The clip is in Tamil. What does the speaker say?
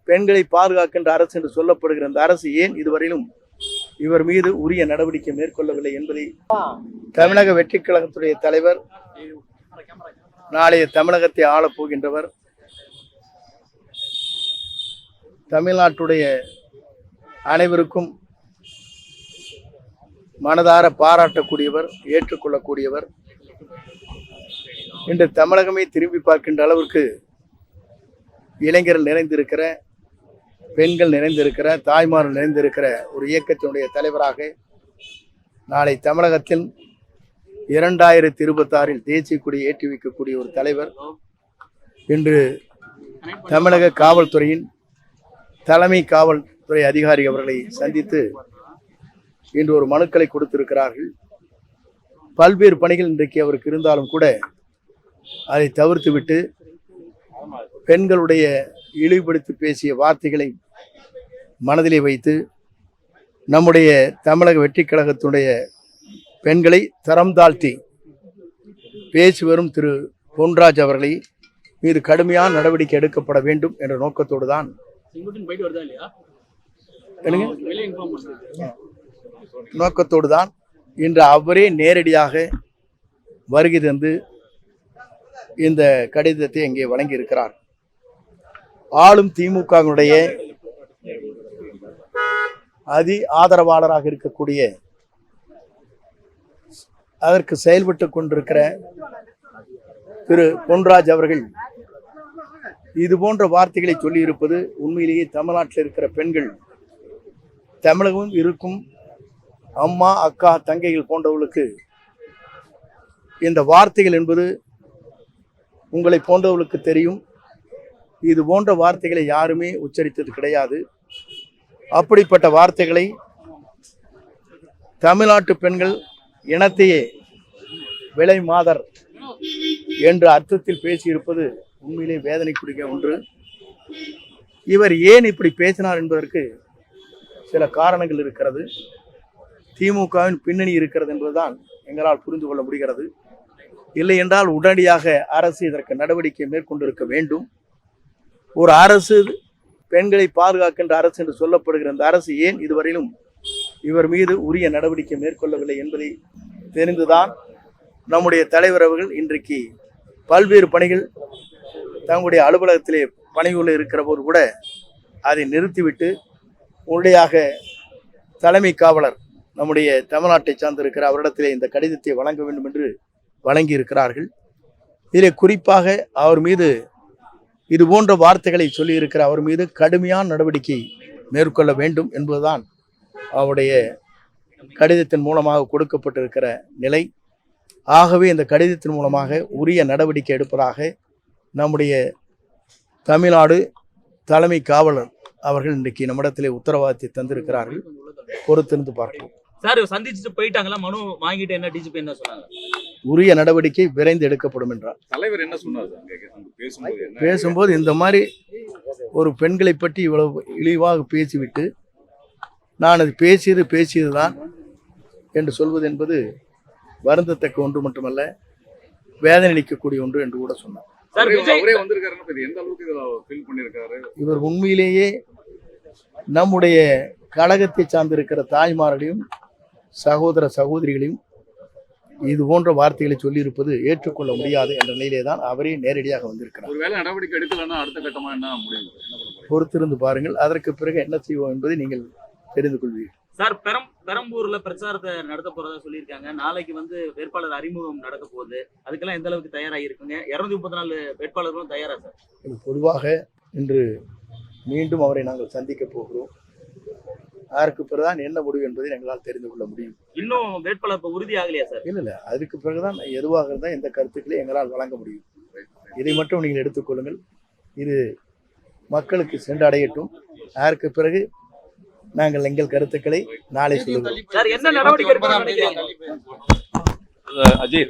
பெண்களை பாதுகாக்கின்ற அரசு என்று சொல்லப்படுகிற அந்த அரசு ஏன் இதுவரையிலும் இவர் மீது உரிய நடவடிக்கை மேற்கொள்ளவில்லை என்பதை தமிழக வெற்றி கழகத்துடைய தலைவர், நாளைய தமிழகத்தை ஆளப் போகின்றவர், தமிழ்நாட்டுடைய அனைவருக்கும் மனதார பாராட்டக்கூடியவர், ஏற்றுக்கொள்ளக்கூடியவர், இன்று தமிழகமே திரும்பி பார்க்கின்ற அளவிற்கு இளைஞர்கள் நிறைந்திருக்கிற, பெண்கள் நிறைந்திருக்கிற, தாய்மார்கள் நிறைந்திருக்கிற ஒரு இயக்கத்தினுடைய தலைவராக நாளை தமிழகத்தில் 2026 தேசிய கொடி ஏற்றி வைக்கக்கூடிய ஒரு தலைவர் இன்று தமிழக காவல்துறையின் தலைமை காவல்துறை அதிகாரி அவர்களை சந்தித்து இன்று ஒரு மனுக்களை கொடுத்திருக்கிறார்கள். பல்வேறு பணிகள் இன்றைக்கு அவருக்கு இருந்தாலும் கூட அதை தவிர்த்துவிட்டு பெண்களுடைய இழிவுபடுத்தி பேசிய வார்த்தைகளை மனதிலே வைத்து நம்முடைய தமிழக வெற்றி கழகத்துடைய பெண்களை தரம் தாழ்த்தி பேசி வரும் திரு பொன்ராஜ் அவர்களை மீது கடுமையான நடவடிக்கை எடுக்கப்பட வேண்டும் என்ற நோக்கத்தோடு தான் இன்று அவரே நேரடியாக வருகை தந்து இந்த கடிதத்தை இங்கே வழங்கி இருக்கிறார். ஆளும் திமுகவினுடைய ஆதரவாளராக இருக்கக்கூடிய, அதற்கு செயல்பட்டு கொண்டிருக்கிற திரு பொன்ராஜ் அவர்கள் இது போன்ற வார்த்தைகளை சொல்லி இருப்பது உண்மையிலேயே தமிழ்நாட்டில் இருக்கிற பெண்கள், தமிழகம் இருக்கும் அம்மா, அக்கா, தங்கைகள் போன்றவர்களுக்கு இந்த வார்த்தைகள் என்பது உங்களை போன்றவர்களுக்கு தெரியும். இது போன்ற வார்த்தைகளை யாருமே உச்சரித்தது கிடையாது. அப்படிப்பட்ட வார்த்தைகளை தமிழ்நாட்டு பெண்கள் இனத்தையே விலை மாதர் என்ற அர்த்தத்தில் பேசியிருப்பது உண்மையிலே வேதனைக்குரிய ஒன்று. இவர் ஏன் இப்படி பேசினார் என்பதற்கு சில காரணங்கள் இருக்கிறது. திமுகவின் பின்னணி இருக்கிறது என்பதுதான் எங்களால் புரிந்து கொள்ள முடிகிறது. இல்லை என்றால் உடனடியாக அரசு இதற்கு நடவடிக்கை மேற்கொண்டிருக்க வேண்டும். ஒரு அரசு, பெண்களை பாதுகாக்கின்ற அரசு என்று சொல்லப்படுகிற அந்த அரசு ஏன் இதுவரையிலும் இவர் மீது உரிய நடவடிக்கை மேற்கொள்ளவில்லை என்பதை தெரிந்துதான் நம்முடைய தலைவர் அவர்கள் இன்றைக்கு பல்வேறு பணிகள் தங்களுடைய அலுவலகத்திலே பணிகளில் இருக்கிற போது கூட அதை நிறுத்திவிட்டு உடனடியாக தலைமை காவலர் நம்முடைய தமிழ்நாட்டை சார்ந்திருக்கிற அவரிடத்திலே இந்த கடிதத்தை வழங்க வேண்டும் என்று வழங்கி இருக்கிறார்கள். இதில் குறிப்பாக அவர் மீது இது போன்ற வார்த்தைகளை சொல்லியிருக்கிற அவர் மீது கடுமையான நடவடிக்கை மேற்கொள்ள வேண்டும் என்பதுதான் அவருடைய கடிதத்தின் மூலமாக கொடுக்கப்பட்டிருக்கிற நிலை. ஆகவே இந்த கடிதத்தின் மூலமாக உரிய நடவடிக்கை எடுப்பதாக நம்முடைய தமிழ்நாடு தலைமை காவலர் அவர்கள் இன்றைக்கு நம்மிடத்திலே உத்தரவாதத்தை தந்திருக்கிறார்கள். பொறுத்திருந்து பார்ப்போம். சார் சந்திச்சுட்டு போயிட்டாங்களா? மனு வாங்கிட்டு என்ன டிஜிபி என்ன சொன்னாங்க? உரிய நடவடிக்கை விரைந்து எடுக்கப்படும் என்றார். தலைவர் என்ன சொன்னார்? பேசும்போது இந்த மாதிரி ஒரு பெண்களை பற்றி இவ்வளவு இழிவாக பேசிவிட்டு நான் அது பேசியதுதான் என்று சொல்வது என்பது வருந்தத்தக்க ஒன்று மட்டுமல்ல, வேதனை அளிக்கக்கூடிய ஒன்று என்று கூட சொன்னார். இவர் உண்மையிலேயே நம்முடைய கழகத்தை சார்ந்திருக்கிற தாய்மார்களையும் சகோதர சகோதரிகளையும் இது போன்ற வார்த்தைகளை சொல்லியிருப்பது ஏற்றுக்கொள்ள முடியாது என்ற நிலையிலே தான் அவரே நேரடியாக வந்திருக்கிறார். நடவடிக்கை எடுக்கலன்னா அடுத்த கட்டமா என்ன முடியும்? பொறுத்திருந்து பாருங்கள். அதற்கு பிறகு என்ன செய்வோம் என்பதை நீங்கள் தெரிந்து கொள்வீர்கள். சார், பெரம்பூர்ல பிரச்சாரத்தை நடத்த போறதா சொல்லியிருக்காங்க. நாளைக்கு வேட்பாளர் அறிமுகம் நடக்க போகுது. அதுக்கெல்லாம் எந்த அளவுக்கு தயாராக இருக்குங்க? 234 வேட்பாளர்களும் தயாரா சார்? பொதுவாக இன்று மீண்டும் அவரை நாங்கள் சந்திக்க போகிறோம். அதற்கு பிறகுதான் என்ன முடிவு என்பதை எங்களால் தெரிந்து கொள்ள முடியும். இன்னும் வேட்பாளர் உறுதி ஆகலையா சார்? இல்ல, அதுக்கு பிறகுதான் எதுவாக இருந்தால் எந்த கருத்துக்களை எங்களால் வழங்க முடியும். இதை மட்டும் நீங்கள் எடுத்துக்கொள்ளுங்கள். இது மக்களுக்கு சென்று அடையட்டும். அதற்கு பிறகு நாங்கள் எங்கள் கருத்துக்களை நாளை சொல்லுவோம். சார், என்ன நடவடிக்கை எடுக்கணும்னு நினைக்கிறீங்க? அஜய்